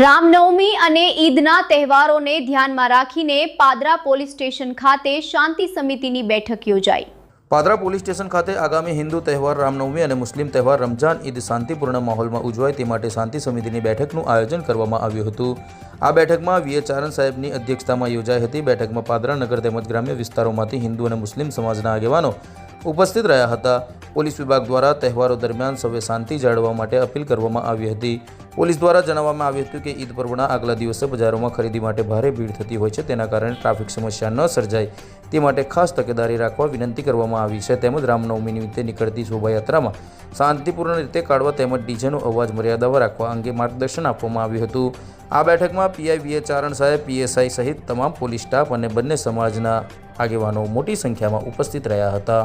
રામનવમી અને ઈદના તહેવારોને ધ્યાનમાં રાખીને પાદરા પોલીસ સ્ટેશન ખાતે શાંતિ સમિતિની બેઠક યોજાઈ। પાદરા પોલીસ સ્ટેશન ખાતે આગામી હિન્દુ તહેવાર રામનવમી અને મુસ્લિમ તહેવાર રમઝાન ઈદ શાંતિપૂર્ણ માહોલમાં ઉજવાય તે માટે શાંતિ સમિતિની બેઠકનું આયોજન કરવામાં આવ્યું હતું। આ બેઠકમાં વીએ ચારણ સાહેબની અધ્યક્ષતામાં યોજાઈ હતી। બેઠકમાં પાદરા નગર તેમજ ગ્રામ્ય વિસ્તારોમાંથી હિન્દુ અને મુસ્લિમ સમાજના આગેવાનો ઉપસ્થિત રહ્યા હતા। પોલીસ વિભાગ દ્વારા તહેવારો દરમિયાન સૌએ શાંતિ જાળવવા માટે અપીલ કરવામાં આવી હતી। પોલીસ દ્વારા જણાવવામાં આવ્યું હતું કે ઈદ પર્વના આગલા દિવસે બજારોમાં ખરીદી માટે ભારે ભીડ થતી હોય છે, તેના કારણે ટ્રાફિક સમસ્યા ન સર્જાય તે માટે ખાસ તકેદારી રાખવા વિનંતી કરવામાં આવી છે। તેમજ રામનવમી નિમિત્તે નીકળતી શોભાયાત્રામાં શાંતિપૂર્ણ રીતે કાઢવા તેમજ ડીજેનો અવાજ મર્યાદામાં રાખવા અંગે માર્ગદર્શન આપવામાં આવ્યું હતું। આ બેઠકમાં પીઆઈ વીએ ચારણ સાહેબ, પીએસઆઈ સહિત તમામ પોલીસ સ્ટાફ અને બંને સમાજના આગેવાનો મોટી સંખ્યામાં ઉપસ્થિત રહ્યા હતા।